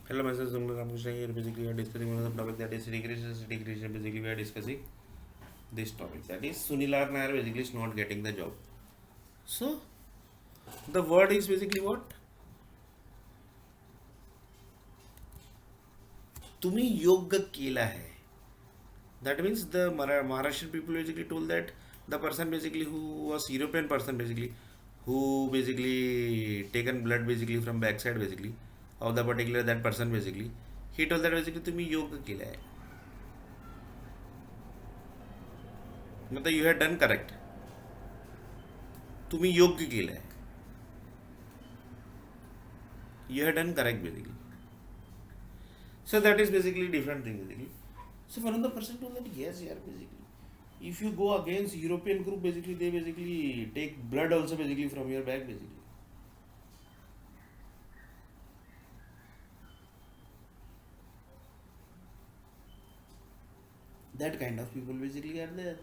Hello, myself Zumla Ramakrishna here. Basically, we are discussing one of the topic that is city creation. City creation. Basically, we are discussing this topic that is Sunil R. Nair basically is not getting the job. So, the word is basically what? तुम्ही योग्य केला है. That means the Maharashtrian people basically told that the person basically who was European person basically who basically taken blood basically from backside basically of the particular that person basically he told that basically तुम्ही योग्य केला है. मतलब you had done correct. तुम्ही योग्य केलं आहे. You had done correct basically. So that is basically different thing basically. So one of the person told that yes, yeah, basically. If you go against European group basically they basically take blood also basically from your back basically. That kind of people basically are there.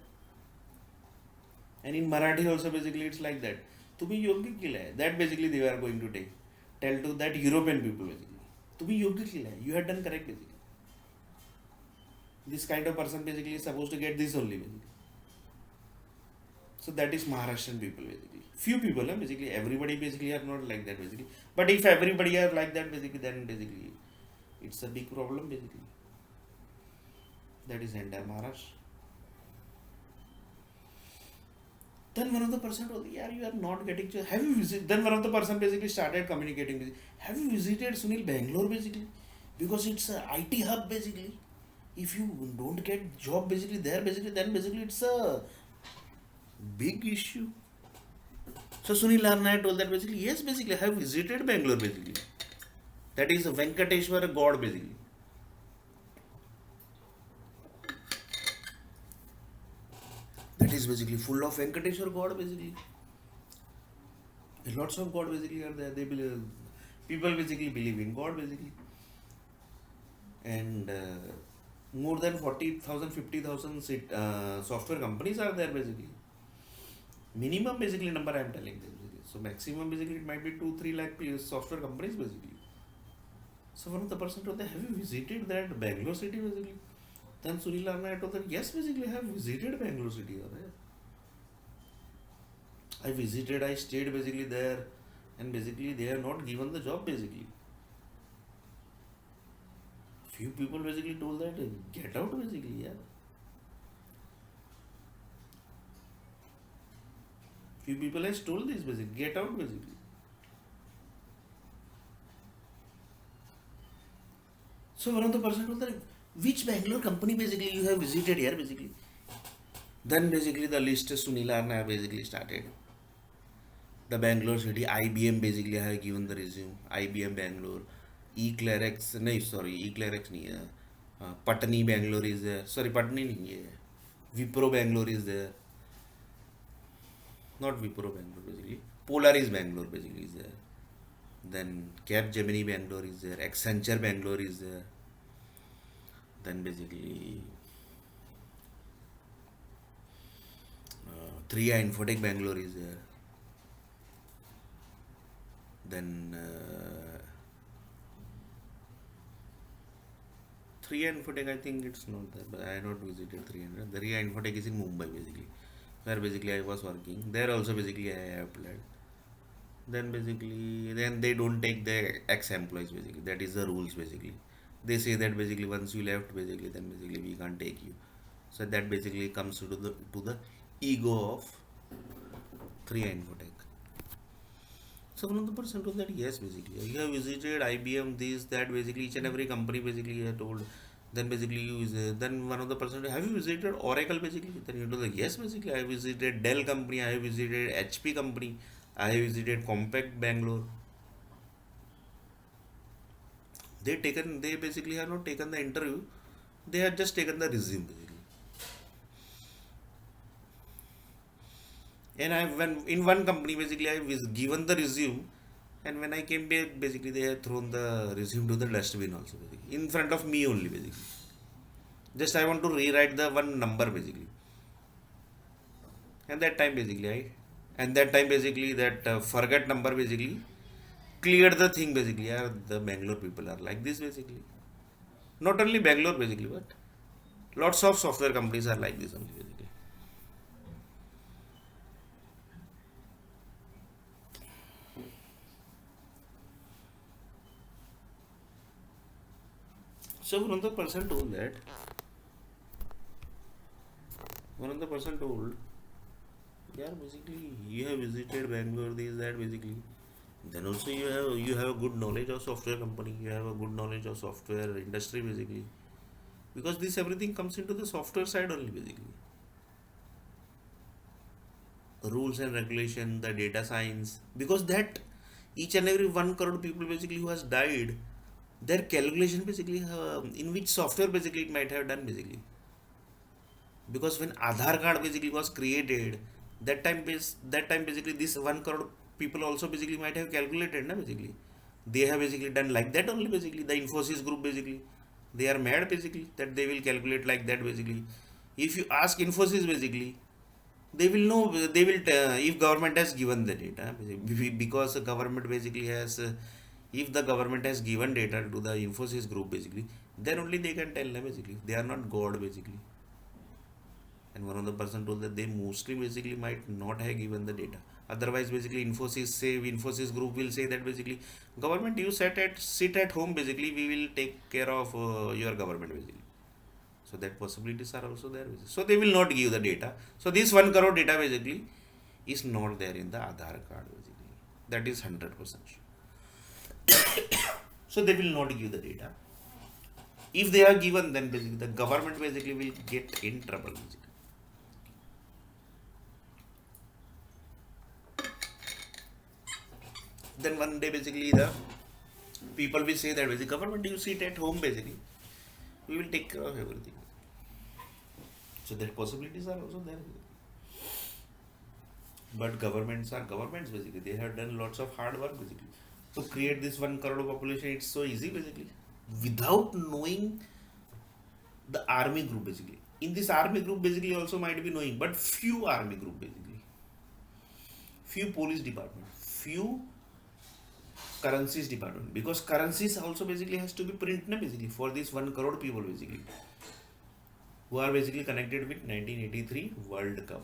And in Marathi also basically it's like that. तुम्ही योग्य केलं आहे. That basically they are going to take. Tell to that European people basically. तुम्ही योग्य केलं आहे. You had done correct basically. This kind of person basically is supposed to get this only basically. So that is Maharashtrian people basically. Few people, basically everybody basically are not like that basically. But if everybody are like that basically, then basically it's a big problem basically. That is entire Maharashtra. Then one of the person told, yeah, you are not getting. Have you visited? Then one of the person basically started communicating with. Have you visited Sunil Bangalore basically? Because it's a IT hub basically. If you don't get job basically there basically, then basically it's a big issue. So Sunil Arnaya told that basically, yes, basically I have visited Bangalore basically. That is Venkateshwara God basically. That is basically full of Venkateshwara God basically. Lots of God basically are there. They believe, people basically believe in God basically. And more than 40,000, 50,000 software companies are there basically. Minimum basically number I am telling them. Basically. So maximum basically it might be 2-3 lakh software companies basically. So one of the person told that have you visited that Bangalore city basically? Then Sunil Arnaya told that yes basically I have visited Bangalore city. I visited, I stayed basically there, and basically they are not given the job basically. Few people basically told that get out basically, yeah. Few people has told this basically, get out basically. So one of the person told that which Bangalore company basically you have visited here basically. Then basically the list Sunil Arnaya basically started. The Bangalore city, IBM basically I have given the resume. IBM Bangalore, E-Clerex, no sorry, E-Clerex नहीं है. Patni Bangalore is there. Sorry, Patni नहीं है. Wipro Bangalore is there. Not Wipro Bangalore basically. Polaris Bangalore basically is there. Then Capgemini Bangalore is there. Accenture Bangalore is there. Then basically 3i Infotech Bangalore is there. Then 3i Infotech I think it's not there, but I have not visited 300. The 3i Infotech is in Mumbai basically, where basically I was working. There also basically I applied. Then basically then they don't take the ex-employees basically. That is the rules basically. They say that basically once you left basically then basically we can't take you. So that basically comes to the ego of 3i Infotech. So one of the person told that yes, basically you have visited IBM, this, that, basically each and every company basically you have told. Then basically then one of the person have you visited Oracle basically? Then you told like yes, basically I have visited Dell company, I have visited HP company, I have visited Compact Bangalore. They basically have not taken the interview. They had just taken the resume basically. And I when in one company basically I was given the resume, and when I came back basically they had thrown the resume to the dustbin also basically in front of me only basically. Just I want to rewrite the one number basically, and that time basically that forget number basically cleared the thing basically. Yeah, the Bangalore people are like this basically. Not only Bangalore basically, but lots of software companies are like this only basically. So one of the person told, yeah, basically you have visited Bangalore, this that basically. Then also you have a good knowledge of software company, you have a good knowledge of software industry basically. Because this everything comes into the software side only basically. Rules and regulation, the data science, because that each and every 1 crore people basically who has died, their calculation basically in which software basically it might have done basically. Because when Aadhaar card basically was created, that time basically this 1 crore people also basically might have calculated na basically. They have basically done like that only basically. The Infosys group basically, they are mad basically that they will calculate like that basically. If you ask Infosys basically, they will know, they will if government has given the data because the government basically has if the government has given data to the Infosys group basically, then only they can tell them basically. They are not god basically. And one of the person told that they mostly basically might not have given the data. Otherwise basically Infosys group will say that basically government, you sit at home basically, we will take care of your government basically. So that possibilities are also there basically. So they will not give the data. So this 1 crore data basically is not there in the Aadhaar card basically. That is 100% sure. So they will not give the data. If they are given, then basically the government basically will get in trouble basically. Then one day basically the people will say that basically government, you sit at home basically, we will take care of everything. So that possibilities are also there. But governments are governments basically. They have done lots of hard work basically. To create this 1 crore population, it's so easy basically. Without knowing the army group basically. In this army group basically also might be knowing, but few army group basically. Few police department. Few currencies department. Because currencies also basically has to be printed na basically for this 1 crore people basically. Who are basically connected with 1983 World Cup.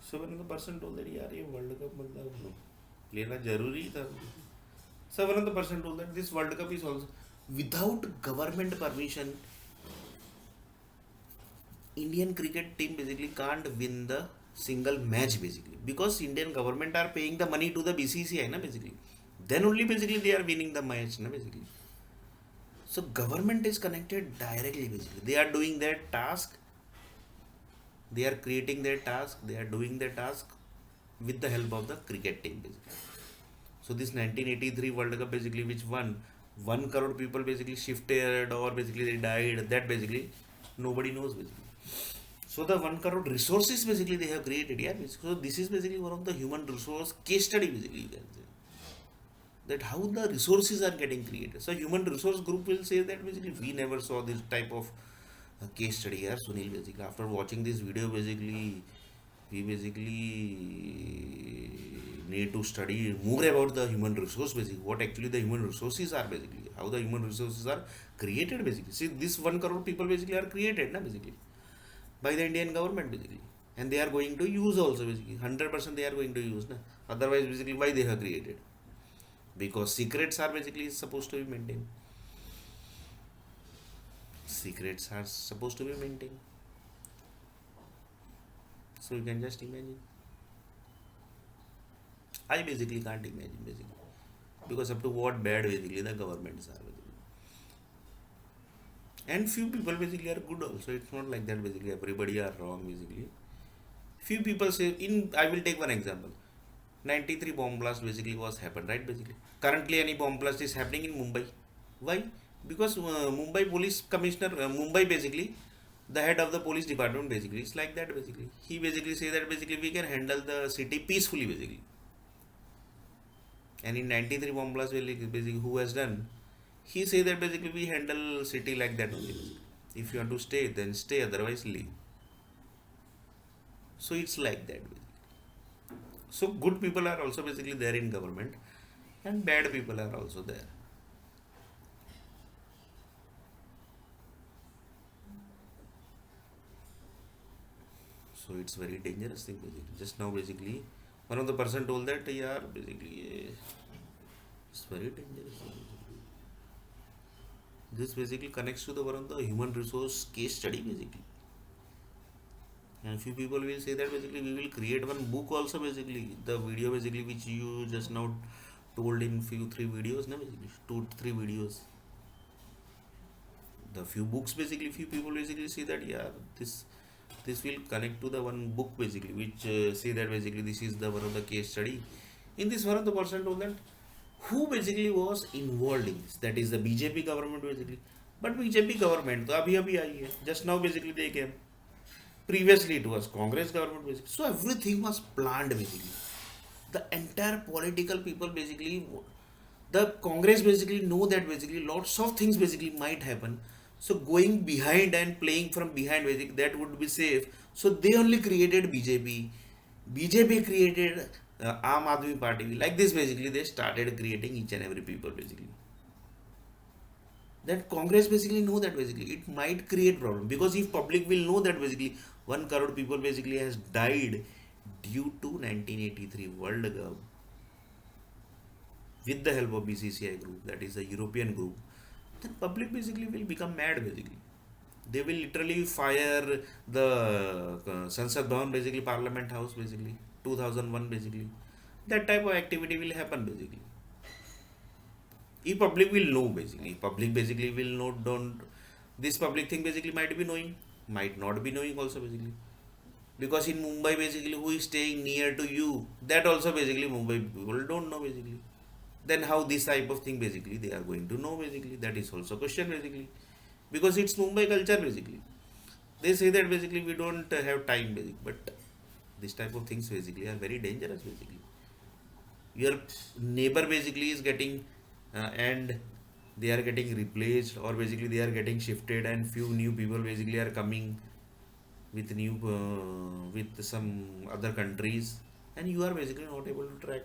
So when the person told that यार ये world cup मतलब लेना जरूरी था. So one of the person told that this World Cup is also without government permission, Indian cricket team basically can't win the single match basically, because Indian government are paying the money to the BCCI na basically. Then only basically they are winning the match na basically. So government is connected directly basically. They are doing their task. They are creating their task. They are doing their task with the help of the cricket team basically. So this 1983 World Cup basically, which won 1 crore people basically shifted or basically they died. That basically nobody knows basically. So the 1 crore resources basically they have created. Yeah. So this is basically one of the human resource case study basically, you can say. That how the resources are getting created. So human resource group will say that basically we never saw this type of case study here, Sunil basically. After watching this video basically, we basically need to study more about the human resource basically. What actually the human resources are basically. How the human resources are created basically. See, this 1 crore people basically are created na basically by the Indian government basically. And they are going to use also basically. 100% they are going to use na. Otherwise basically why they have created? Because secrets are basically supposed to be maintained. Secrets are supposed to be maintained. So you can just imagine. I basically can't imagine basically. Because up to what bad basically the governments are basically. And few people basically are good also. It's not like that basically everybody are wrong basically. Few people say, in I will take one example. 93 bomb blast basically was happened, right basically. Currently any bomb blast is happening in Mumbai. Why? Because Mumbai police commissioner, Mumbai basically, the head of the police department basically, it's like that basically. He basically say that basically we can handle the city peacefully basically. And in 93 bomb blast, basically who has done? He say that basically we handle city like that only. If you want to stay, then stay. Otherwise, leave. So it's like that. So good people are also basically there in government, and bad people are also there. So it's very dangerous thing basically. Just now basically, one of the person told that yeah, basically it's very dangerous. This basically connects to the one of the human resource case study basically. And few people will say that basically we will create one book also basically. The video basically which you just now told in few three videos, na basically two three videos. The few books basically few people basically say that yeah this will connect to the one book basically which say that basically this is the one of the case study. In this one of the person told that who basically was involved in this, that is the BJP government basically. But BJP government तो अभी आई है, just now basically they came. Previously it was Congress government basically. So everything was planned basically. The entire political people basically, the Congress basically know that basically lots of things basically might happen. So going behind and playing from behind basically that would be safe. So they only created BJP. BJP created Aam Aadmi Party. Like this basically they started creating each and every people basically. That Congress basically know that basically it might create problem, because if public will know that basically 1 crore people basically has died due to 1983 World Cup with the help of BCCI group, that is the European group, then public basically will become mad basically. They will literally fire the Sansad Bhavan basically, Parliament House basically, 2001 basically. That type of activity will happen basically. If public will know basically, public basically will know, don't, this public thing basically might be knowing, might not be knowing also basically. Because in Mumbai basically who is staying near to you, that also basically Mumbai people don't know basically. Then how this type of thing basically they are going to know basically, that is also question basically. Because it's Mumbai culture basically. They say that basically we don't have time basically, but this type of things basically are very dangerous basically. Your neighbor basically is getting and they are getting replaced, or basically they are getting shifted, and few new people basically are coming with new with some other countries, and you are basically not able to track.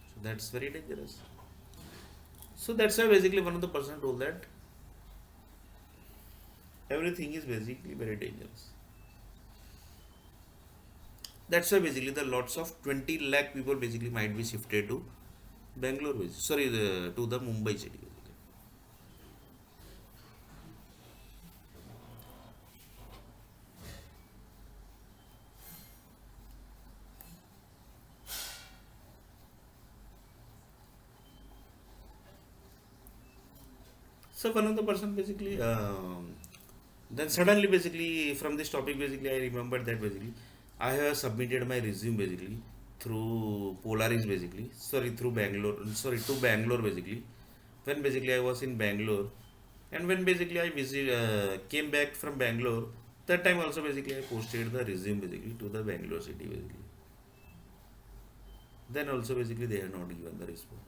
So that's very dangerous. So that's why basically one of the person told that everything is basically very dangerous. That's why basically the lots of 20 lakh people basically might be shifted to Bangalore sorry to the Mumbai city basically. So one of the person basically then suddenly basically from this topic basically I remembered that basically I have submitted my resume basically through Polaris basically, sorry through Bangalore, sorry to Bangalore basically, when basically I was in Bangalore. And when basically I came back from Bangalore, that time also basically I posted the resume basically to the Bangalore city basically. Then also basically they have not given the response.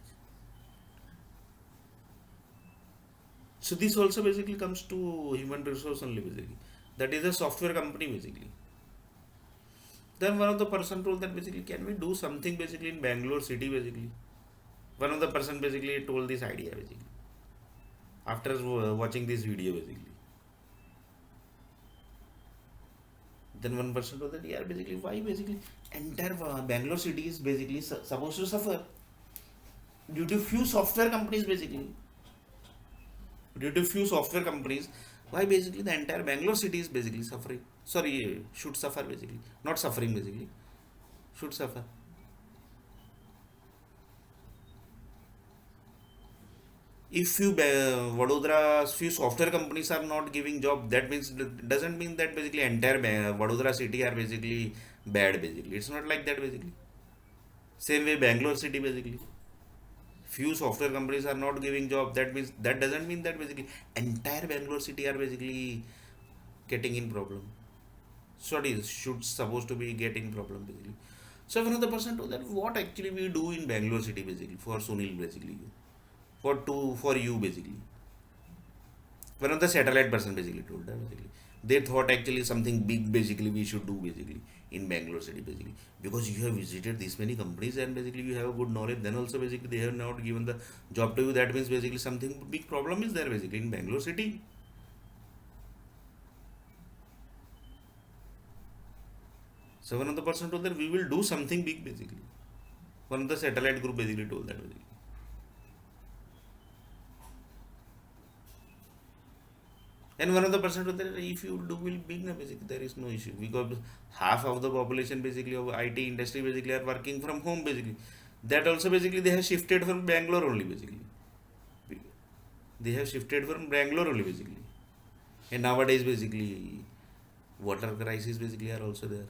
So this also basically comes to human resource only basically. That is a software company basically. Then one of the person told that basically can we do something basically in Bangalore city basically. One of the person basically told this idea basically after watching this video basically. Then one person told that yeah basically why basically entire Bangalore city is basically supposed to suffer due to few software companies basically. Due to few software companies, why basically the entire Bangalore city is basically suffering. Sorry, should suffer basically, not suffering basically, should suffer. If few Vadodara, few software companies are not giving job, that means doesn't mean that basically entire Vadodara city are basically bad basically. It's not like that basically. Same way Bangalore city basically. Few software companies are not giving job, that means that doesn't mean that basically entire Bangalore city are basically getting in problem. Sorry, should supposed to be getting problem basically. So one of the person told that what actually we do in Bangalore city basically for Sunil basically, for you basically. One of the satellite person basically told that basically. They thought actually something big basically we should do basically in Bangalore city basically, because you have visited this many companies and basically you have a good knowledge. Then also basically they have not given the job to you. That means basically something big problem is there basically in Bangalore city. So one of the person told that we will do something big basically. One of the satellite group basically told that basically. And one of the person told that if you do will big na basically there is no issue, because half of the population basically of IT industry basically are working from home basically. That also basically they have shifted from Bangalore only basically. They have shifted from Bangalore only basically. And nowadays basically water crisis basically are also there.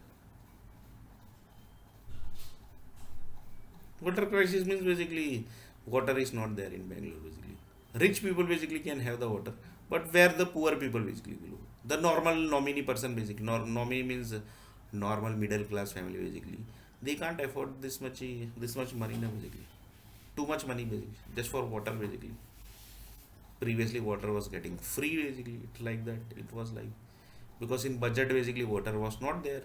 Water crisis means basically water is not there in Bangalore basically. Rich people basically can have the water, but where the poor people basically will. The normal nominee person basically, nominee means normal middle class family basically. They can't afford this much money now basically. Too much money basically just for water basically. Previously water was getting free basically. It's like that. It was like, because in budget basically water was not there.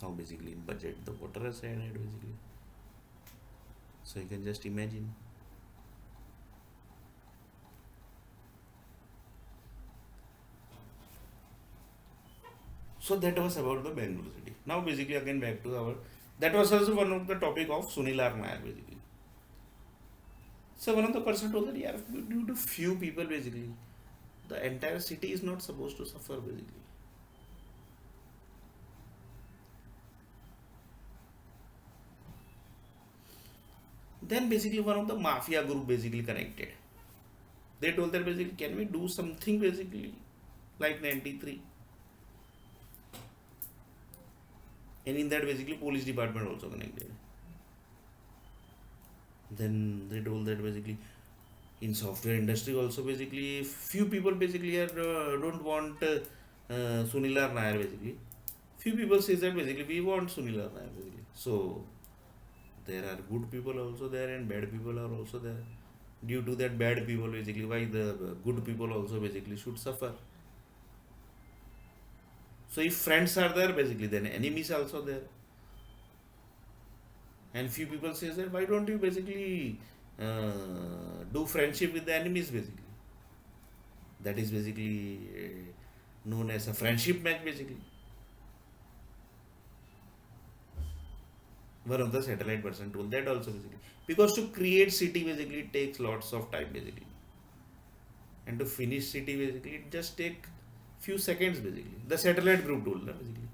Now basically in budget the water is added basically. So you can just imagine. So that was about the Bangalore city. Now basically again back to our, that was also one of the topic of Sunil R. Nair basically. So one of the person told that yeah, due to few people basically, the entire city is not supposed to suffer basically. Then basically one of the mafia group basically connected. They told that basically can we do something basically like 93, and in that basically police department also connected. Then they told that basically in software industry also basically few people basically are don't want Sunil R. Nair basically. Few people says that basically we want Sunil R. Nair basically. So there are good people also there and bad people are also there. Due to that bad people basically, why the good people also basically should suffer. So if friends are there basically, then enemies also there. And few people says that why don't you basically do friendship with the enemies basically. That is basically known as a friendship match basically. One of the satellite person told that also basically, because to create city basically it takes lots of time basically, and to finish city basically it just take few seconds basically. The satellite group told that basically.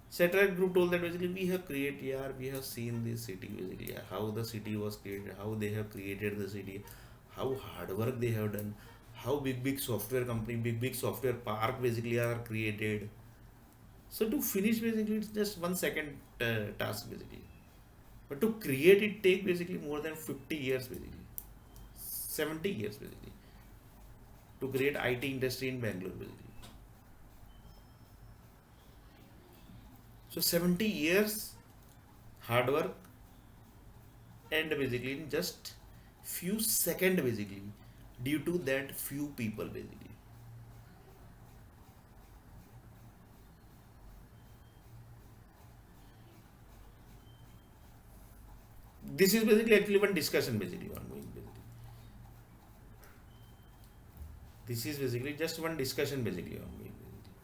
Satellite group told that basically we have created, yeah, we have seen this city basically, yeah, how the city was created, how they have created the city, how hard work they have done, how big software company, big software park basically are created. So to finish basically it's just 1 second task basically, but to create it take basically more than 50 years basically, 70 years basically, to create IT industry in Bangalore basically. So 70 years hard work, and basically in just few seconds basically, due to that few people basically. This is basically actually one discussion basically ongoing basically. This is basically just one discussion basically ongoing basically.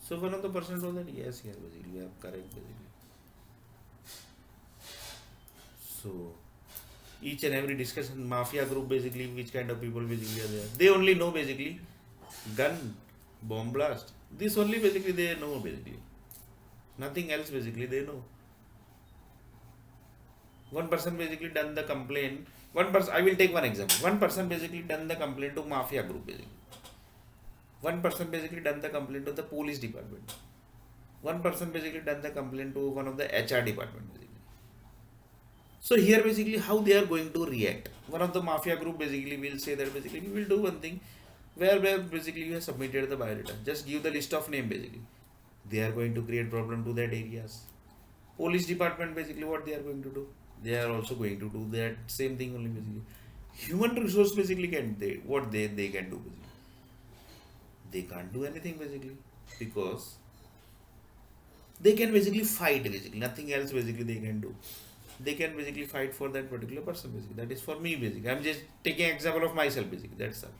So one of the person told that yes, yes, basically you are correct basically. So each and every discussion, mafia group basically, which kind of people basically are there. They only know basically gun, bomb blast. This only basically they know basically. Nothing else basically they know. One person basically done the complaint. One person, I will take one example. One person basically done the complaint to mafia group basically. One person basically done the complaint to the police department. One person basically done the complaint to one of the HR department basically. So here basically how they are going to react. One of the mafia group basically will say that basically we will do one thing where basically you have submitted the biodata. Just give the list of name basically. They are going to create problem to that areas. Police department basically what they are going to do. They are also going to do that same thing only basically. Human resource basically can they what they can do basically. They can't do anything basically because they can basically fight basically nothing else basically they can do. They can basically fight for that particular person basically. That is for me basically. I'm just taking example of myself basically. That's all.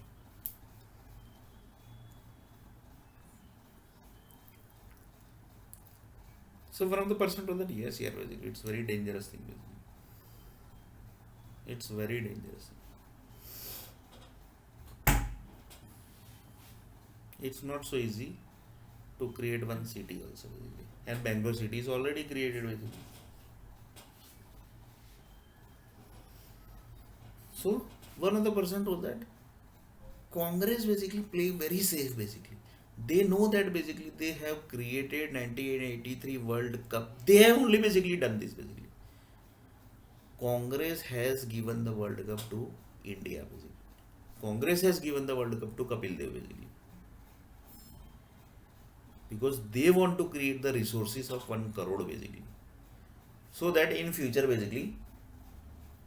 So from the person to that yes, yeah, basically it's very dangerous thing basically. It's very dangerous. It's not so easy to create one city also basically. And Bangalore city is already created basically. So one of the person told that Congress basically play very safe basically. They know that basically they have created 1983 World Cup. They have only basically done this basically. Congress has given the World Cup to India basically. Congress has given the World Cup to Kapil Dev basically. Because they want to create the resources of 1 crore basically. So that in future basically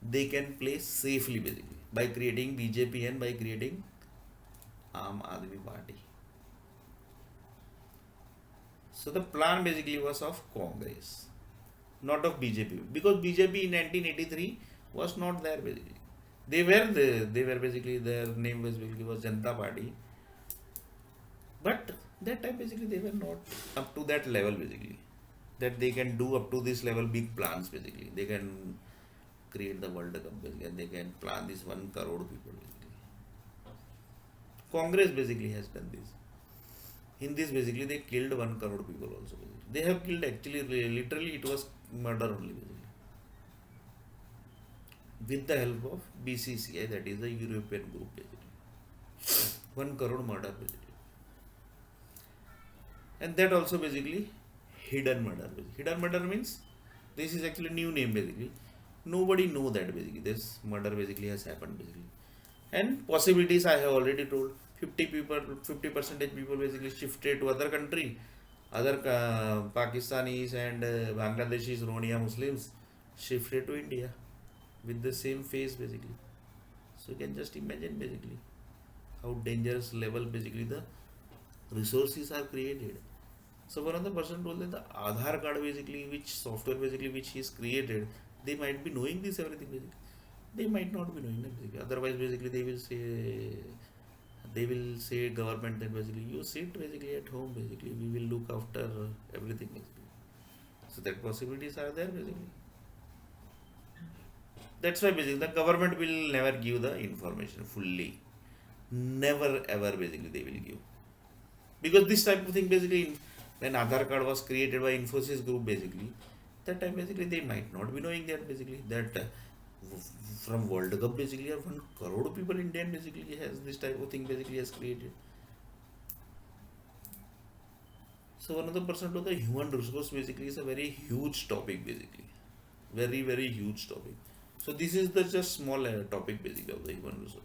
they can play safely basically by creating BJP and by creating Aam Aadmi Party. So the plan basically was of Congress, not of BJP, because BJP in 1983 was not there basically. They were basically their name was basically was Janata Party, but that time basically they were not up to that level basically that they can do up to this level big plans basically. They can create the World Cup basically and they can plan this 1 crore people basically. Congress basically has done this. In this basically they killed 1 crore people also basically. They have killed actually literally it was murder only basically. With the help of BCCI, that is the European group basically. 1 crore murder basically. And that also basically hidden murder basically. Hidden murder means this is actually new name basically. Nobody know that basically this murder basically has happened basically. And possibilities I have already told. 50 people, 50 percentage people basically shifted to other country. Other Pakistanis and Bangladeshis, Rohingya Muslims shifted to India with the same face basically. So you can just imagine basically how dangerous level basically the resources are created. So one of the person told that the Aadhaar card basically, which software basically which is created, they might be knowing this everything basically. They might not be knowing that basically. Otherwise basically they will say government that basically you sit basically at home basically we will look after everything basically. So that possibilities are there basically. That's why basically the government will never give the information fully. Never ever basically they will give. Because this type of thing basically when Aadhaar card was created by Infosys group basically, that time basically they might not be knowing that basically that from World Cup basically or 1 crore people Indian basically has this type of thing basically has created. So another person to the human resource basically is a very huge topic basically. Very huge topic. So this is the just small topic basically of the human resource.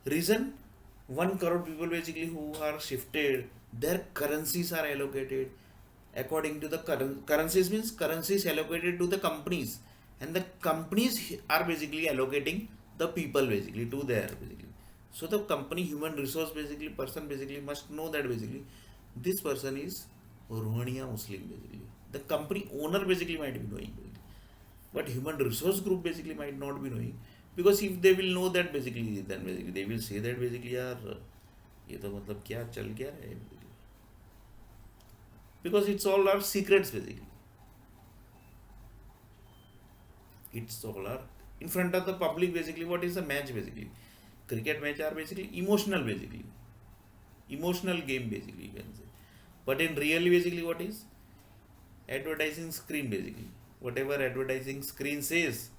Reason 1 crore people basically who are shifted, their currencies are allocated according to the currencies means currencies allocated to the companies and the companies are basically allocating the people basically to their basically. So the company human resource basically person basically must know that basically this person is Rohingya Muslim basically. The company owner basically might be knowing basically. But human resource group basically might not be knowing because if they will know that basically then basically they will say that basically यार ये तो मतलब क्या चल क्या रहा है basically. Because it's all our secrets basically. It's all our in front of the public basically. What is a match basically? Cricket match are basically emotional basically. Emotional game basically you can say. But in really basically what is advertising screen basically. Whatever advertising screen says,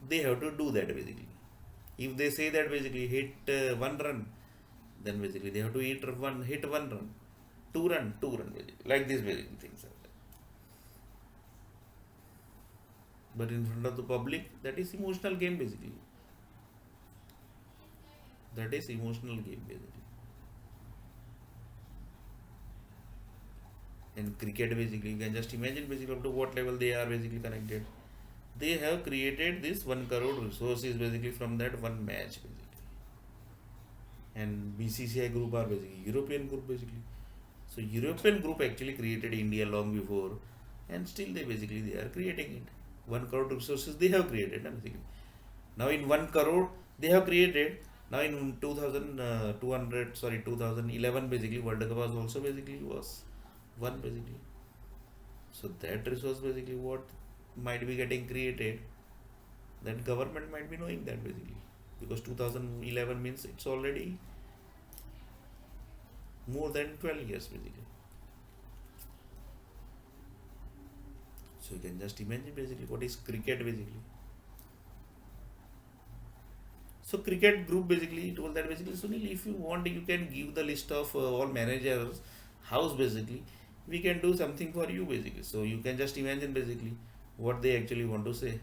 they have to do that basically. If they say that basically hit 1 run, Then basically they have to hit one run, two run basically. Like these basic things are there. But in front of the public, that is emotional game basically. That is emotional game basically. And cricket basically, you can just imagine basically up to what level they are basically connected. They have created this 1 crore resources basically from that one match basically. And BCCI group are basically European group basically. So European group actually created India long before, and still they are creating it. 1 crore resources they have created basically. Now in 1 crore they have created. Now in 2011 basically World Cup was also basically was one basically. So that resource basically what might be getting created, then government might be knowing that basically, because 2011 means it's already more than 12 years basically. So you can just imagine basically what is cricket basically. So cricket group basically told that basically, Sunil, if you want, you can give the list of all managers house basically. We can do something for you basically. So you can just imagine basically what they actually want to say,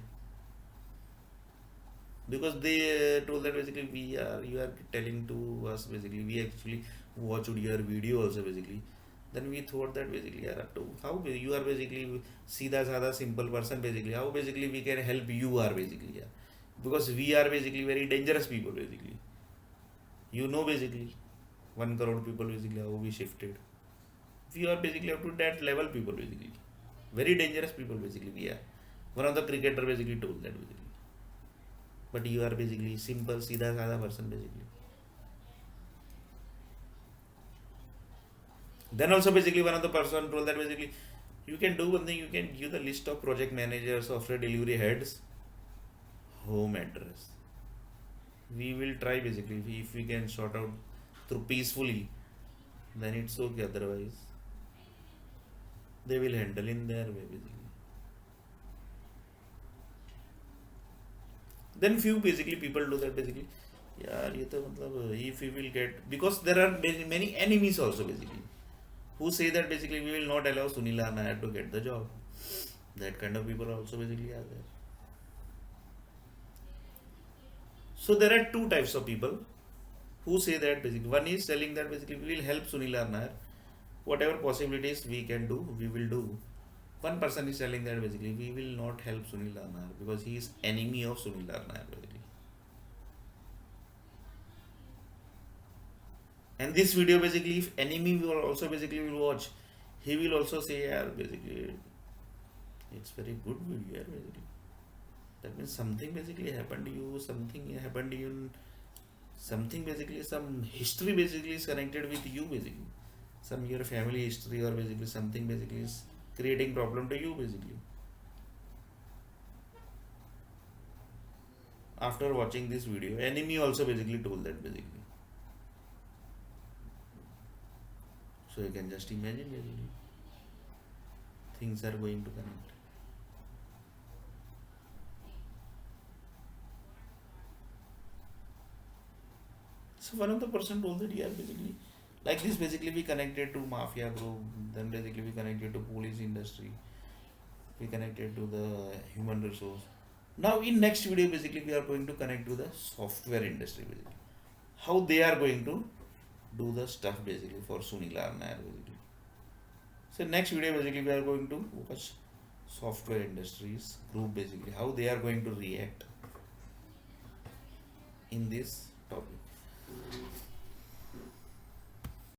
because they told that basically you are telling to us basically, we actually watched your video also basically. Then we thought that basically yeah, how you are basically सीधा साधा simple person basically, how basically we can help you are basically, yeah, because we are basically very dangerous people basically, you know basically 1 crore people basically how we shifted, we are basically up to that level people basically, very dangerous people basically we are. One of the cricketer basically told that basically, but you are basically simple सीधा साधा person basically. Then also basically one of the person told that basically you can do one thing, you can give the list of project managers, software delivery heads, home address. We will try basically, if we can sort out through peacefully, then it's okay, otherwise they will handle in their way basically. Then few basically people do that basically, यार ये तो मतलब if we will get, because there are many enemies also basically who say that basically we will not allow Sunil Nair to get the job. That kind of people also basically are there. So there are two types of people who say that basically, one is telling that basically we will help Sunil Nair, whatever possibilities we can do, we will do. One person is telling that basically we will not help Sunil Nair because he is enemy of Sunil Nair basically. And this video basically, if enemy will also basically will watch, he will also say, yeah, basically it's very good video basically. That means something basically happened to you, something happened to you, something basically, some history basically is connected with you basically. Some your family history or basically something basically is creating problem to you basically. After watching this video, enemy also basically told that basically. So you can just imagine basically things are going to connect. So one of the person told that yeah basically like this basically we connected to mafia group, then basically we connected to police industry, we connected to the human resource. Now in next video basically we are going to connect to the software industry basically. How they are going to do the stuff basically for Sunil Nair basically. So next video basically we are going to watch software industries group basically, how they are going to react in this topic.